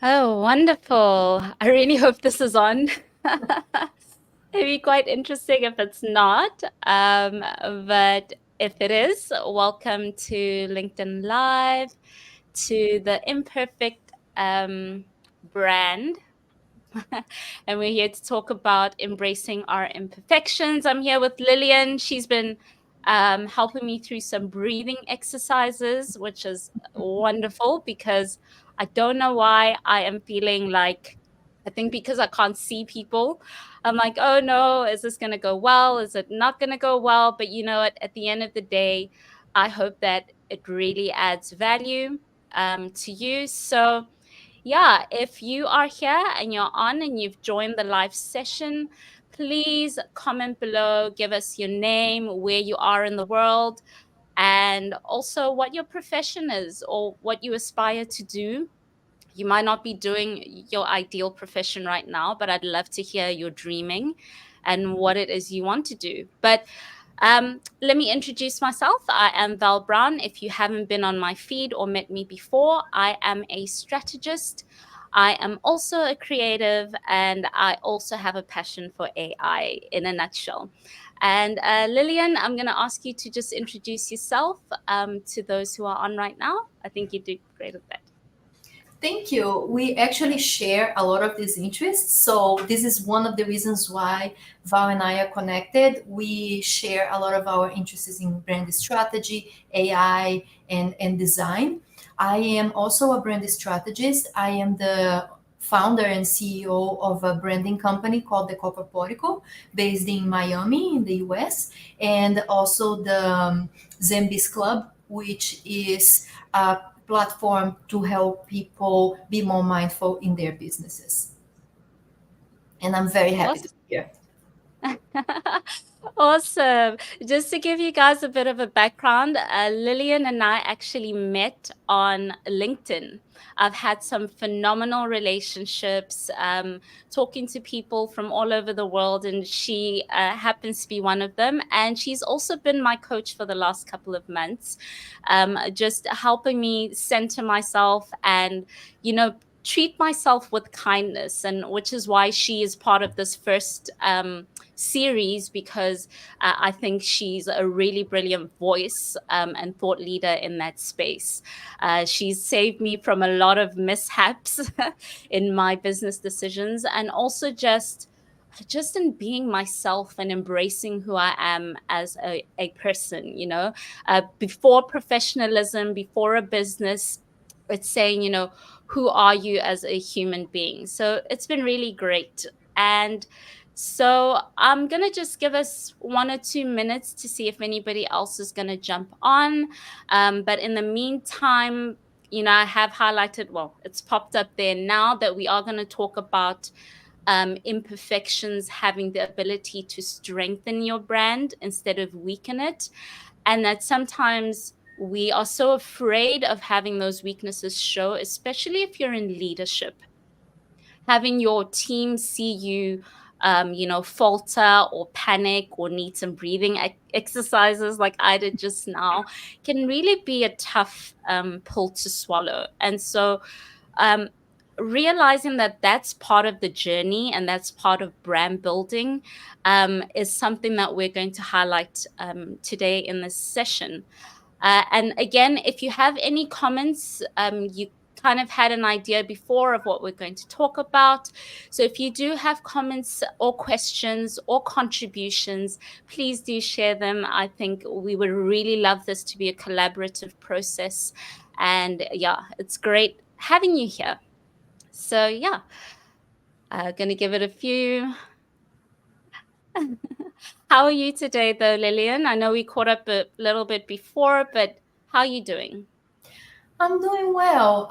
Oh, wonderful. I really hope this is on. It'd be quite interesting if it's not. But if it is, welcome to LinkedIn Live, to the Imperfect brand. And we're here to talk about embracing our imperfections. I'm here with Lillian. She's been helping me through some breathing exercises, which is wonderful because I don't know why I am feeling like, I think because I can't see people, I'm like, oh no, is this going to go well? Is it not going to go well? But you know what? At the end of the day, I hope that it really adds value to you. So, yeah, if you are here and you're on and you've joined the live session, please comment below, give us your name, where you are in the world, and also what your profession is or what you aspire to do. You might not be doing your ideal profession right now, but I'd love to hear your dreaming and what it is you want to do. But let me introduce myself. I am Val Brown. If you haven't been on my feed or met me before, I am a strategist. I am also a creative, and I also have a passion for AI in a nutshell. And Lillian, I'm going to ask you to just introduce yourself to those who are on right now. I think you do great at that. Thank you. We actually share a lot of these interests. So, this is one of the reasons why Val and I are connected. We share a lot of our interests in brand strategy, AI, and design. I am also a brand strategist. I am the founder and CEO of a branding company called the Corporatico, based in Miami, in the US, and also the Zembis Club, which is a platform to help people be more mindful in their businesses. And I'm very happy to Awesome. be here. Awesome. Just to give you guys a bit of a background, Lillian and I actually met on LinkedIn. I've had some phenomenal relationships, talking to people from all over the world, and she happens to be one of them. And she's also been my coach for the last couple of months, just helping me center myself and, treat myself with kindness, and which is why she is part of this first series, because I think she's a really brilliant voice and thought leader in that space. She's saved me from a lot of mishaps in my business decisions, and also just in being myself and embracing who I am as a person, before professionalism, before a business, it's saying, who are you as a human being? So it's been really great. And so I'm going to just give us 1 or 2 minutes to see if anybody else is going to jump on. But in the meantime, I have highlighted, well, it's popped up there now that we are going to talk about imperfections having the ability to strengthen your brand instead of weaken it. And that sometimes we are so afraid of having those weaknesses show, especially if you're in leadership. Having your team see you, falter or panic or need some breathing exercises like I did just now can really be a tough pill to swallow. And so, um, realizing that that's part of the journey and that's part of brand building is something that we're going to highlight today in this session. And again, if you have any comments, you kind of had an idea before of what we're going to talk about. So if you do have comments or questions or contributions, please do share them. I think we would really love this to be a collaborative process. And yeah, it's great having you here. So yeah, going to give it a few. How are you today, though, Lillian? I know we caught up a little bit before, but how are you doing? I'm doing well.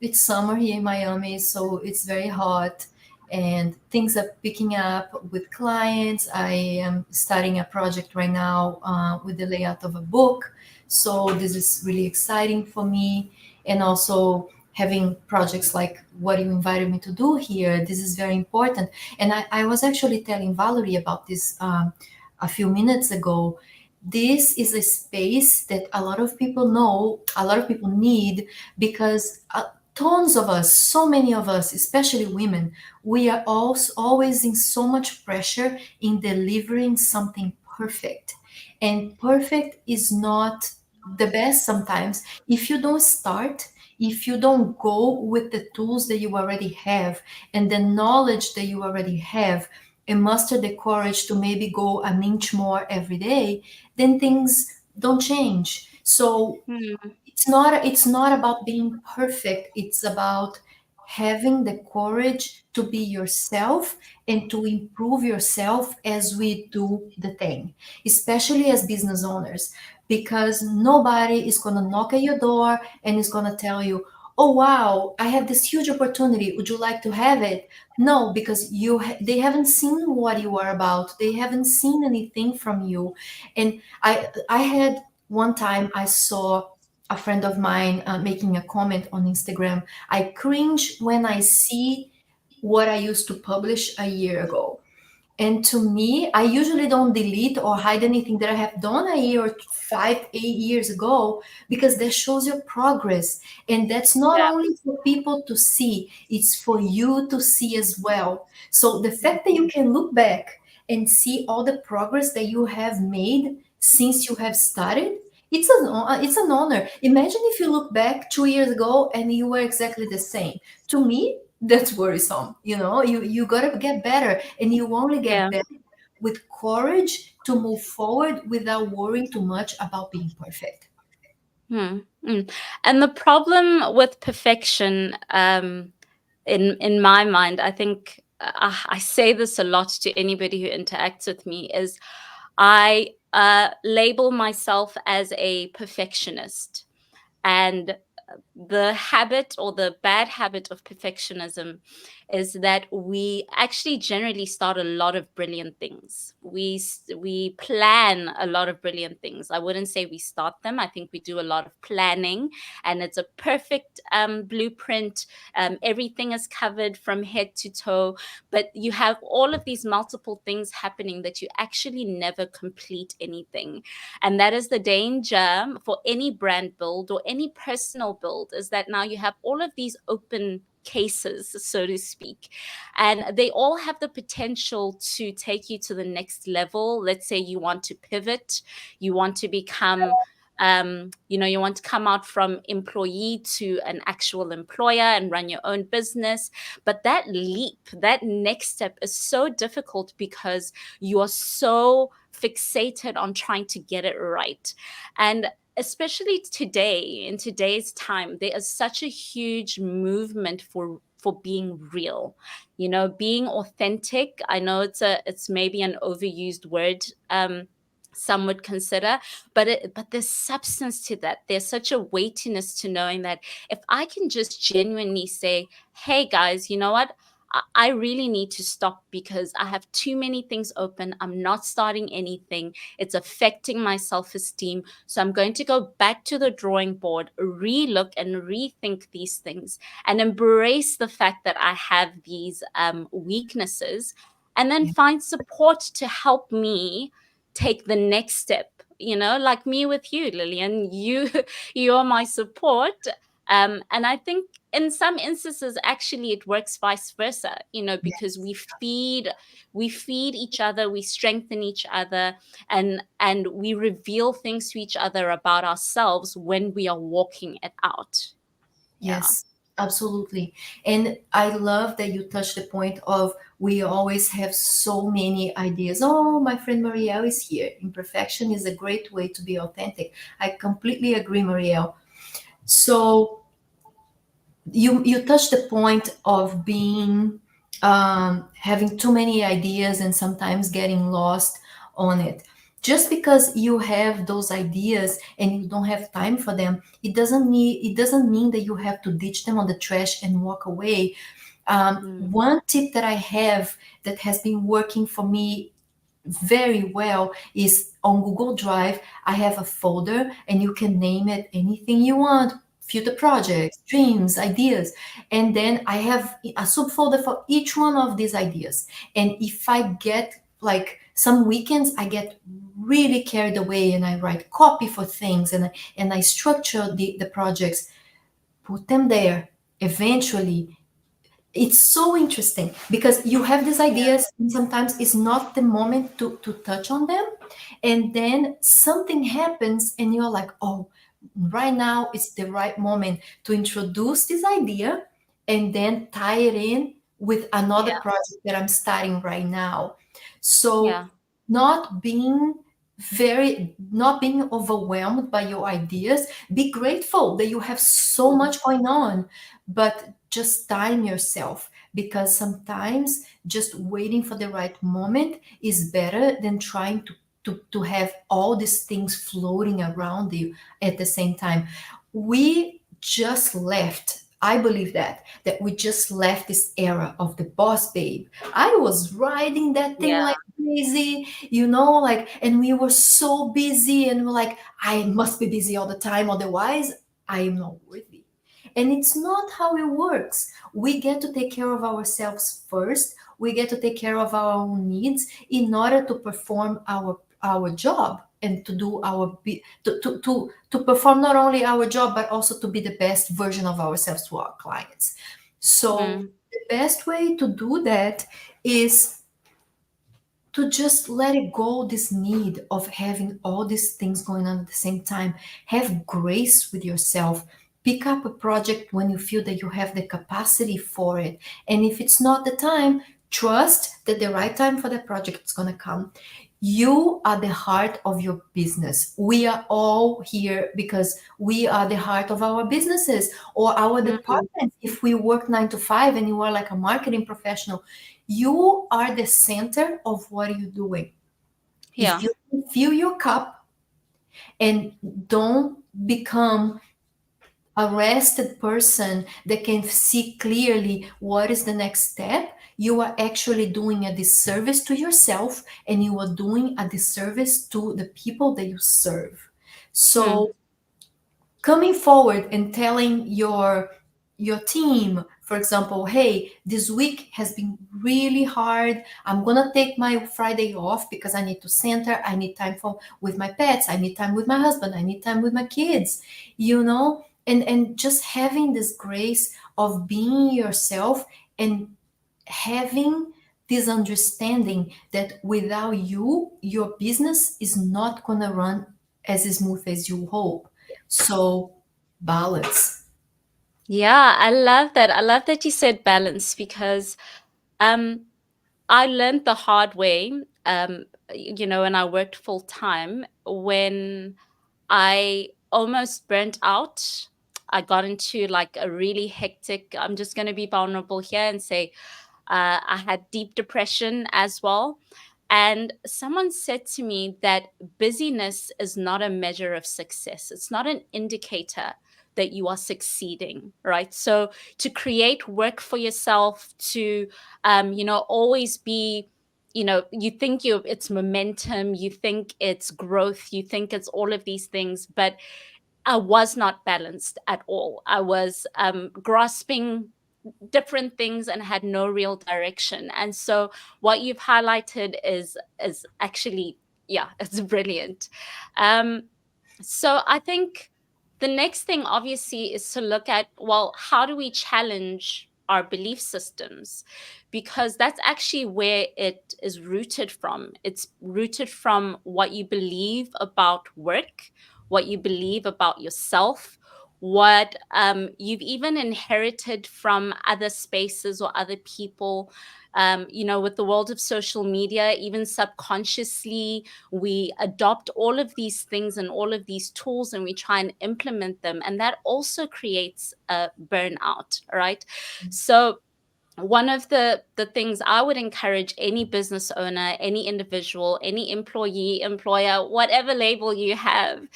It's summer here in Miami, so it's very hot and things are picking up with clients. I am starting a project right now with the layout of a book. So this is really exciting for me. And also having projects like what you invited me to do here, this is very important. And I was actually telling Valerie about this a few minutes ago. This is a space that a lot of people know, a lot of people need, because tons of us, so many of us, especially women, we are also always in so much pressure in delivering something perfect. And perfect is not the best sometimes if you don't start, if you don't go with the tools that you already have and the knowledge that you already have and muster the courage to maybe go an inch more every day, then things don't change. So Hmm. it's not about being perfect. It's about having the courage to be yourself and to improve yourself as we do the thing, especially as business owners, because nobody is going to knock at your door and is going to tell you, oh wow, I have this huge opportunity, would you like to have it? No, because they haven't seen what you are about, they haven't seen anything from you. And I had one time I saw a friend of mine making a comment on Instagram. I cringe when I see what I used to publish a year ago. And to me, I usually don't delete or hide anything that I have done a year or 5, 8 years ago, because that shows your progress. And that's not Yeah. only for people to see, it's for you to see as well. So the fact that you can look back and see all the progress that you have made since you have started, it's an honor. Imagine if you look back 2 years ago and you were exactly the same. To me, that's worrisome. You gotta get better, and you only get Yeah. better with courage to move forward without worrying too much about being perfect. Hmm. Mm. And the problem with perfection, in my mind, I think I say this a lot to anybody who interacts with me, is I label myself as a perfectionist. And the habit or the bad habit of perfectionism is that we actually generally start a lot of brilliant things. We plan a lot of brilliant things. I wouldn't say we start them. I think we do a lot of planning, and it's a perfect blueprint. Everything is covered from head to toe, but you have all of these multiple things happening that you actually never complete anything. And that is the danger for any brand build or any personal build, is that now you have all of these open cases, so to speak, and they all have the potential to take you to the next level. Let's say you want to pivot, you want to become you want to come out from employee to an actual employer and run your own business. But that leap, that next step is so difficult because you are so fixated on trying to get it right. And especially today, in today's time, there is such a huge movement for being real, being authentic. I know it's maybe an overused word, some would consider, but there's substance to that. There's such a weightiness to knowing that if I can just genuinely say, hey guys, you know what, I really need to stop because I have too many things open. I'm not starting anything. It's affecting my self esteem. So I'm going to go back to the drawing board, relook and rethink these things, and embrace the fact that I have these weaknesses, and then Yeah. find support to help me take the next step. Like me with you, Lillian, you're my support. And I think in some instances actually it works vice versa, because Yes. we feed each other, we strengthen each other, and we reveal things to each other about ourselves when we are walking it out. Yeah. Yes, absolutely. And I love that you touched the point of we always have so many ideas. Oh, my friend Marielle is here. Imperfection is a great way to be authentic. I completely agree, Marielle. So you touched the point of being having too many ideas and sometimes getting lost on it. Just because you have those ideas and you don't have time for them, it doesn't mean that you have to ditch them on the trash and walk away. Mm. One tip that I have that has been working for me very well is on Google Drive. I have a folder and you can name it anything you want, future projects, dreams, ideas. And then I have a subfolder for each one of these ideas. And if I get like some weekends, I get really carried away and I write copy for things and I structure the projects, put them there. eventually, it's so interesting because you have these Yeah. ideas and sometimes it's not the moment to touch on them, and then something happens and you're like, oh, right now it's the right moment to introduce this idea and then tie it in with another Yeah. project that I'm starting right now. So Yeah. not being not being overwhelmed by your ideas, be grateful that you have so Mm. much going on, but just time yourself, because sometimes just waiting for the right moment is better than trying to have all these things floating around you at the same time. We just left, I believe that we just left this era of the boss babe. I was riding that thing Yeah. like crazy, like, and we were so busy and we're like, I must be busy all the time, otherwise I am not worthy. And it's not how it works. We get to take care of ourselves first. We get to take care of our own needs in order to perform our job and to do to perform not only our job but also to be the best version of ourselves to our clients. So Mm. the best way to do that is to just let it go, this need of having all these things going on at the same time. Have grace with yourself. Pick up a project when you feel that you have the capacity for it, and if it's not the time, trust that the right time for the project is going to come. You are the heart of your business. We are all here because we are the heart of our businesses or our Mm. departments. If we work 9 to 5 and you are like a marketing professional, you are the center of what you're doing. If Yeah. you fill your cup and don't become a rested person that can see clearly what is the next step, you are actually doing a disservice to yourself and you are doing a disservice to the people that you serve. So Mm. coming forward and telling your team, for example, hey, this week has been really hard, I'm gonna take my Friday off because I need to center, I need time for with my pets, I need time with my husband, I need time with my kids, and just having this grace of being yourself and having this understanding that without you, your business is not going to run as smooth as you hope. So, balance. Yeah, I love that. I love that you said balance because um I learned the hard way, when I worked full time, when I almost burnt out. I got into like a really hectic, I'm just going to be vulnerable here and say, I had deep depression as well. And someone said to me that busyness is not a measure of success. It's not an indicator that you are succeeding, right? So to create work for yourself, to, always be, you think it's momentum, you think it's growth, you think it's all of these things, but I was not balanced at all. I was grasping different things and had no real direction. And so what you've highlighted is actually, yeah, it's brilliant. Um, so I think the next thing obviously is to look at, well, how do we challenge our belief systems? Because that's actually where it is rooted from. It's rooted from what you believe about work, what you believe about yourself, what you've even inherited from other spaces or other people. With the world of social media, even subconsciously, we adopt all of these things and all of these tools and we try and implement them. And that also creates a burnout, right? So, one of the things I would encourage any business owner, any individual, any employee, employer, whatever label you have,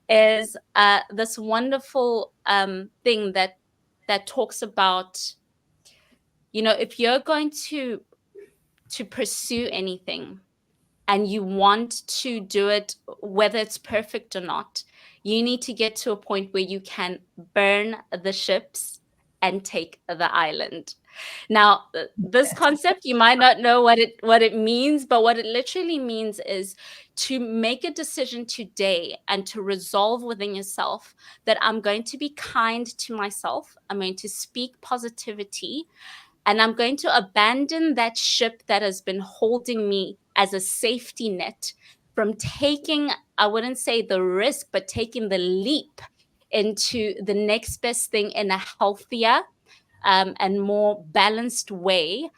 is this wonderful thing that talks about, if you're going to pursue anything and you want to do it, whether it's perfect or not, you need to get to a point where you can burn the ships and take the island. Now, this concept, you might not know what it means, but what it literally means is to make a decision today and to resolve within yourself that I'm going to be kind to myself. I'm going to speak positivity, and I'm going to abandon that ship that has been holding me as a safety net from taking, I wouldn't say the risk, but taking the leap into the next best thing in a healthier and more balanced way,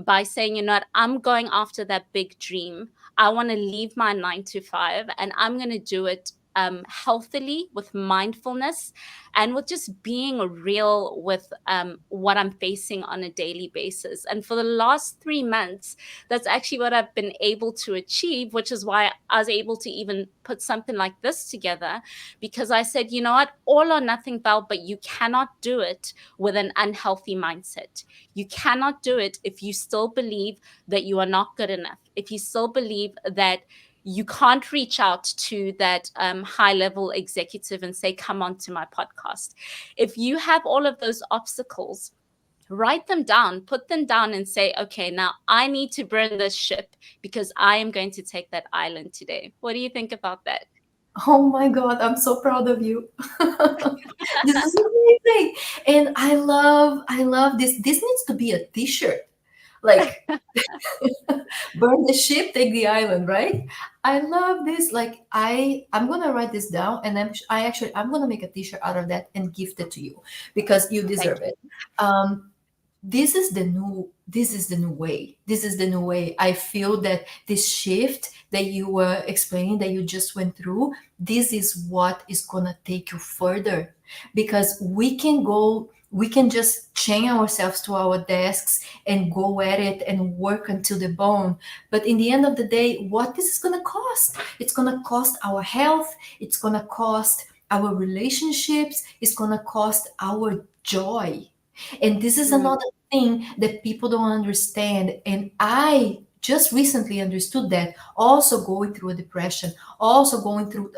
by saying, you know what, I'm going after that big dream. I want to leave my 9 to 5, and I'm going to do it healthily, with mindfulness, and with just being real with what I'm facing on a daily basis. And for the last 3 months, that's actually what I've been able to achieve, which is why I was able to even put something like this together, because I said, you know what, all or nothing, Val, but you cannot do it with an unhealthy mindset. You cannot do it if you still believe that you are not good enough, if you still believe that you can't reach out to that high level executive and say, come on to my podcast. If you have all of those obstacles, write them down, put them down, and say, okay, now I need to burn this ship because I am going to take that island today. What do you think about that? Oh my God, I'm so proud of you. This is amazing. And I love this. This needs to be a t-shirt. Like, burn the ship, take the island, right? I love this. Like, I'm gonna write this down, and I'm gonna make a t-shirt out of that and gift it to you because you Thank deserve it. you. Um, this is the new way. This is the new way. I feel that this shift that you were explaining, that you just went through, this is what is gonna take you further, because we can just chain ourselves to our desks and go at it and work until the bone. But in the end of the day, what this is going to cost? It's going to cost our health, it's going to cost our relationships, it's going to cost our joy. And this is Mm, another thing that people don't understand. And I just recently understood that, also going through a depression, also going through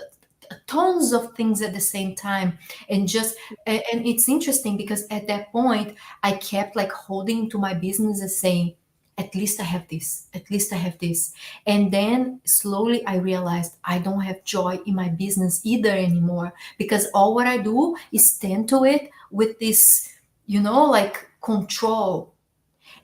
tons of things at the same time. And just and it's interesting because at that point I kept like holding to my business and saying, at least I have this, at least I have this. And then slowly I realized I don't have joy in my business either anymore, because all what I do is tend to it with this, like control.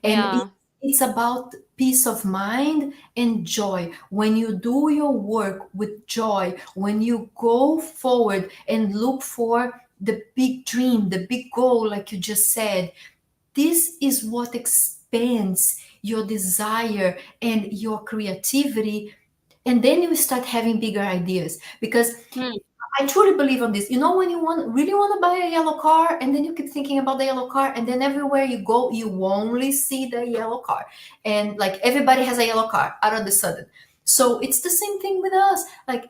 And yeah. it's about peace of mind and joy. When you do your work with joy, when you go forward and look for the big dream, the big goal, like you just said, this is what expands your desire and your creativity. And then you start having bigger ideas, because Mm, I truly believe on this. You know, when you really want to buy a yellow car, and then you keep thinking about the yellow car, and then everywhere you go, you only see the yellow car, and like everybody has a yellow car out of the sudden. So it's the same thing with us. Like,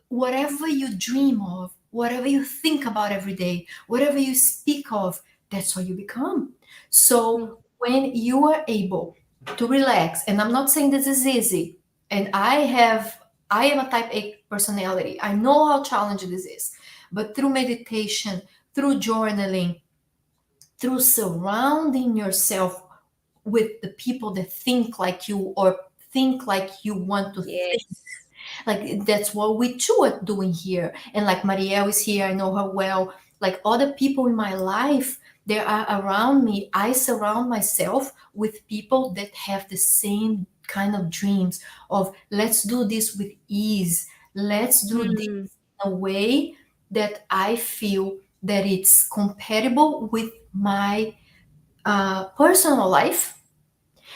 whatever you dream of, whatever you think about every day, whatever you speak of, that's what you become. So mm, when you are able to relax, and I'm not saying this is easy, and I am a type A personality. I know how challenging this is, but through meditation, through journaling, through surrounding yourself with the people that think like you, or think like you want to think, yes. like that's what we two are doing here. And like Marielle is here, I know her well. Like other people in my life, they are around me. I surround myself with people that have the same kind of dreams of, let's do this with ease, let's do this Mm, in a way that I feel that it's compatible with my personal life,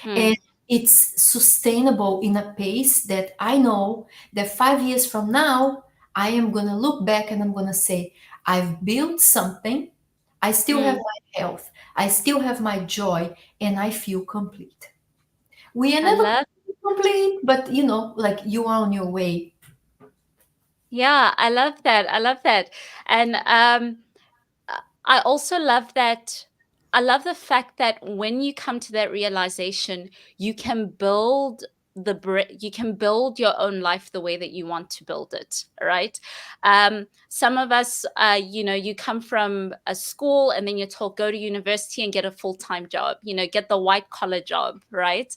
and mm, it's sustainable in a pace that I know that 5 years from now, I am going to look back and I'm going to say, I've built something. I still have mm. my health. I still have my joy, and I feel complete. We are I never love, complete, but like you are on your way. yeah, I love that. I love that. And I also love that. I love the fact that when you come to that realization, you can build you can build your own life the way that you want to build it, right? Some of us, you come from a school and then you're told go to university and get a full-time job, get the white collar job, right?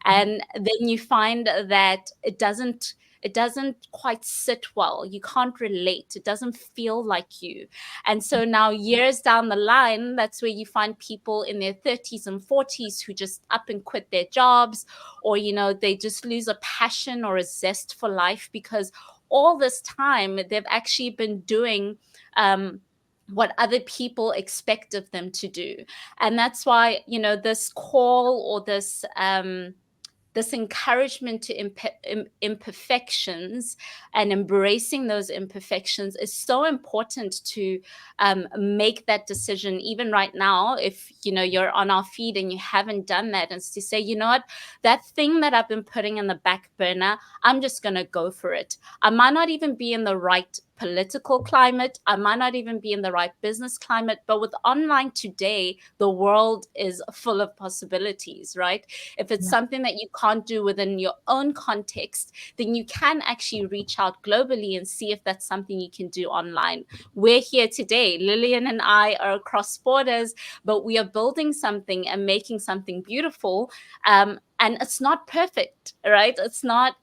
And then you find that it doesn't quite sit well. You can't relate. It doesn't feel like you. And so now, years down the line, that's where you find people in their 30s and 40s who just up and quit their jobs, or, they just lose a passion or a zest for life because all this time they've actually been doing what other people expect of them to do. And that's why, this call or this encouragement to imperfections and embracing those imperfections is so important to make that decision. Even right now, if you're on our feed and you haven't done that, and to say, you know what, that thing that I've been putting in the back burner, I'm just going to go for it. I might not even be in the right political climate, I might not even be in the right business climate, but with online today, the world is full of possibilities, right? If it's Yeah. something that you can't do within your own context, then you can actually reach out globally and see if that's something you can do online. We're here today. Lillian and I are across borders, but we are building something and making something beautiful. And it's not perfect, right? It's not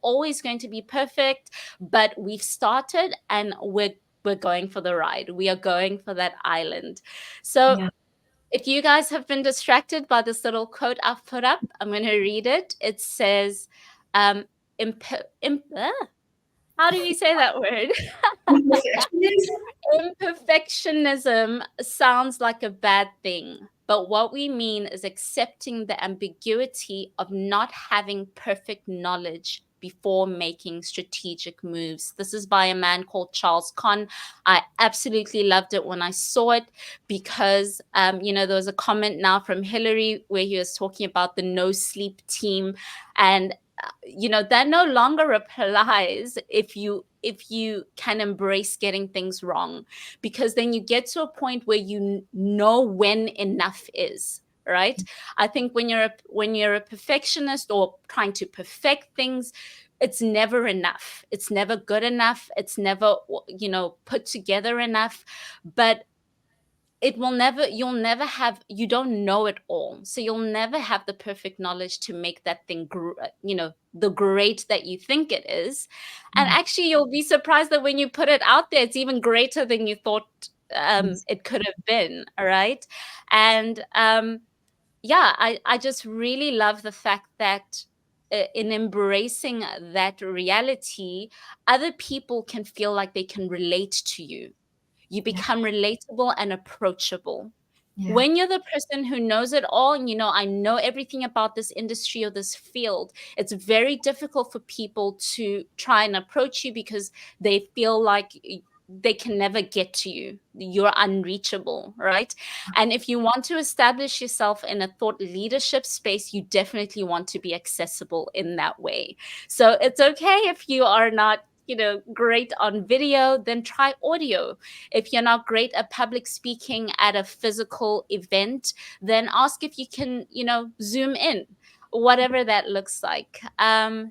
always going to be perfect, but we've started and we're going for the ride. We are going for that island. So Yeah. if you guys have been distracted by this little quote I've put up, I'm going to read it. It says, um, how do you say that word? Imperfectionism. Imperfectionism sounds like a bad thing, but what we mean is accepting the ambiguity of not having perfect knowledge before making strategic moves. This is by a man called Charles Conn. I absolutely loved it when I saw it because, there was a comment now from Hillary where he was talking about the no sleep team. And that no longer applies if you can embrace getting things wrong, because then you get to a point where you know when enough is, right? I think when you're a perfectionist or trying to perfect things, it's never enough, it's never good enough, it's never put together enough. But you don't know it all, so you'll never have the perfect knowledge to make that thing the great that you think it is. And Yeah. actually, you'll be surprised that when you put it out there, it's even greater than you thought Yes. it could have been. All right. And yeah, I just really love the fact that in embracing that reality, other people can feel like they can relate to you. You Yeah. become relatable and approachable. Yeah. When you're the person who knows it all, and I know everything about this industry or this field, it's very difficult for people to try and approach you because they feel like they can never get to you. You're unreachable, right? And if you want to establish yourself in a thought leadership space, you definitely want to be accessible in that way. So it's okay if you are not great on video, then try audio. If you're not great at public speaking at a physical event, then ask if you can, zoom in, whatever that looks like.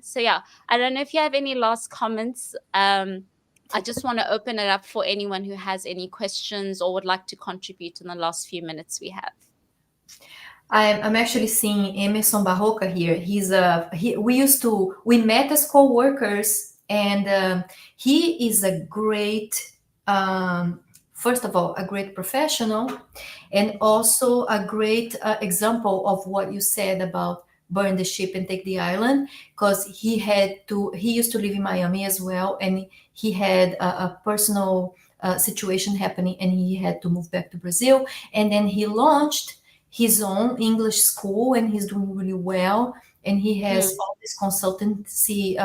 So yeah, I don't know if you have any last comments. I just want to open it up for anyone who has any questions or would like to contribute in the last few minutes we have. I'm actually seeing Emerson Barroca here. We met as co-workers, and he is a great, first of all, a great professional, and also a great example of what you said about burn the ship and take the island, because he used to live in Miami as well, and he had a personal situation happening, and he had to move back to Brazil, and then he launched his own English school, and he's doing really well. And he has Mm, all these consultancy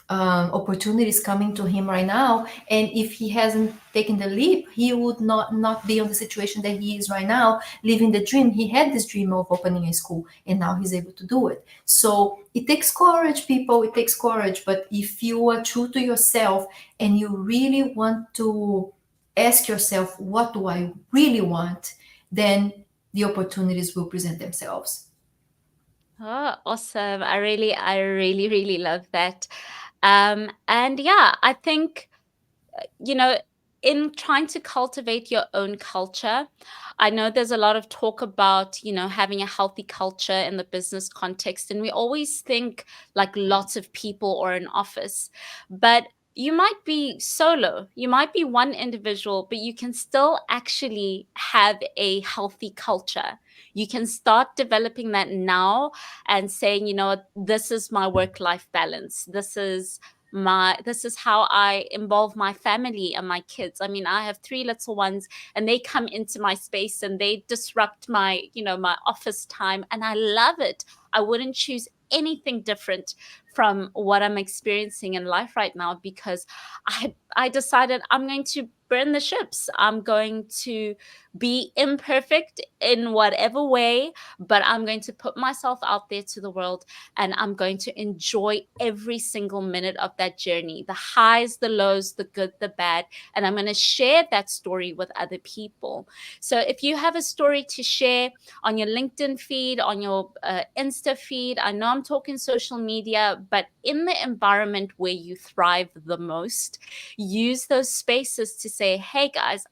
opportunities coming to him right now. And if he hasn't taken the leap, he would not be on the situation that he is right now, living the dream. He had this dream of opening a school, and now he's able to do it. So it takes courage, people. It takes courage. But if you are true to yourself and you really want to ask yourself, what do I really want? Then the opportunities will present themselves. Oh, awesome. I really love that. And yeah, I think, you know, in trying to cultivate your own culture, I know there's a lot of talk about, having a healthy culture in the business context. And we always think like lots of people or an office, but you might be solo, you might be one individual, but you can still actually have a healthy culture. You can start developing that now and saying, what, this is my work life balance. This is how I involve my family and my kids. I mean, I have three little ones, and they come into my space and they disrupt my office time, and I love it. I wouldn't choose anything different from what I'm experiencing in life right now, because I decided I'm going to burn the ships. I'm going to be imperfect in whatever way, but I'm going to put myself out there to the world, and I'm going to enjoy every single minute of that journey, the highs, the lows, the good, the bad, and I'm going to share that story with other people. So if you have a story to share on your LinkedIn feed, on your Insta feed, I know I'm talking social media, but in the environment where you thrive the most, use those spaces to say, hey guys,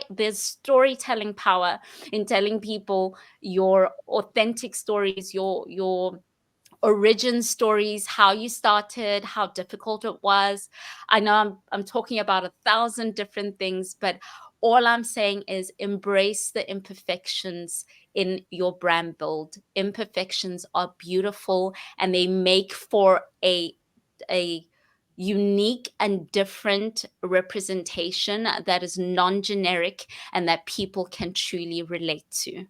there's storytelling power in telling people your authentic stories, your origin stories, how you started, how difficult it was. I know I'm talking about 1,000 different things, but all I'm saying is embrace the imperfections in your brand build. Imperfections are beautiful, and they make for a unique and different representation that is non-generic and that people can truly relate to.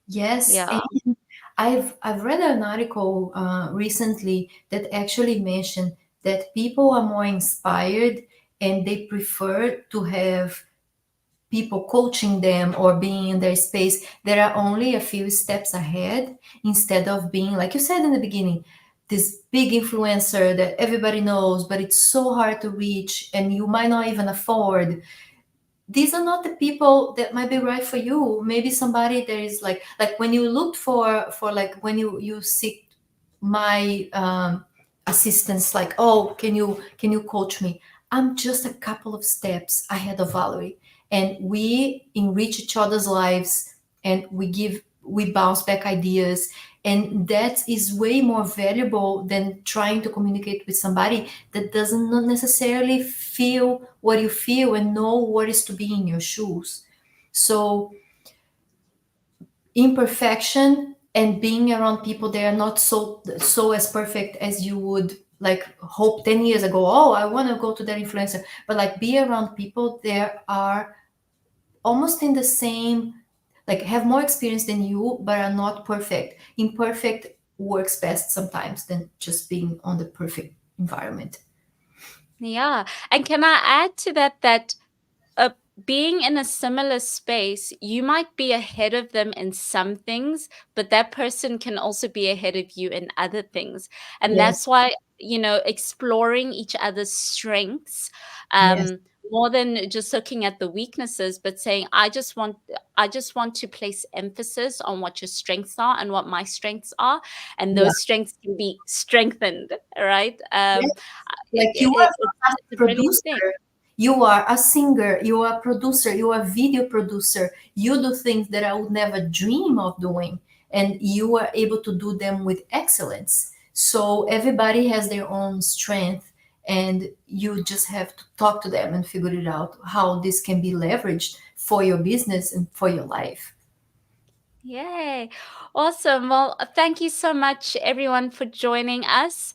Yes, Yeah. and I've read an article recently that actually mentioned that people are more inspired and they prefer to have people coaching them or being in their space that are only a few steps ahead, instead of being, like you said in the beginning, this big influencer that everybody knows, but it's so hard to reach and you might not even afford. These are not the people that might be right for you. Maybe somebody that is like when you look for like when you seek my assistance, like, oh, can you coach me? I'm just a couple of steps ahead of Valerie, and we enrich each other's lives, and we bounce back ideas, and that is way more valuable than trying to communicate with somebody that doesn't not necessarily feel what you feel and know what is to be in your shoes. So imperfection and being around people that are not so as perfect as you would like hope 10 years ago, oh, I want to go to that influencer, but like be around people that are almost in the same, like have more experience than you but are not perfect. Imperfect works best sometimes than just being on the perfect environment. Yeah. And can I add to that uh, being in a similar space, you might be ahead of them in some things, but that person can also be ahead of you in other things. And Yes, that's why, exploring each other's strengths, yes, more than just looking at the weaknesses, but saying, I just want to place emphasis on what your strengths are and what my strengths are, and yeah. those strengths can be strengthened, right? Like you are a It's a brilliant thing. producer, you are a singer, you are a producer, you are a video producer. You do things that I would never dream of doing, and you are able to do them with excellence. So everybody has their own strength, and you just have to talk to them and figure it out how this can be leveraged for your business and for your life. Yay. Awesome. Well, thank you so much, everyone, for joining us.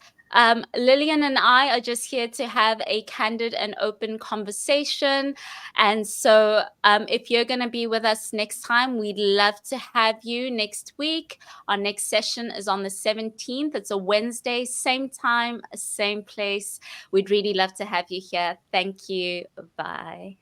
Lillian and I are just here to have a candid and open conversation. And so, if you're going to be with us next time, we'd love to have you next week. Our next session is on the 17th. It's a Wednesday, same time, same place. We'd really love to have you here. Thank you. Bye.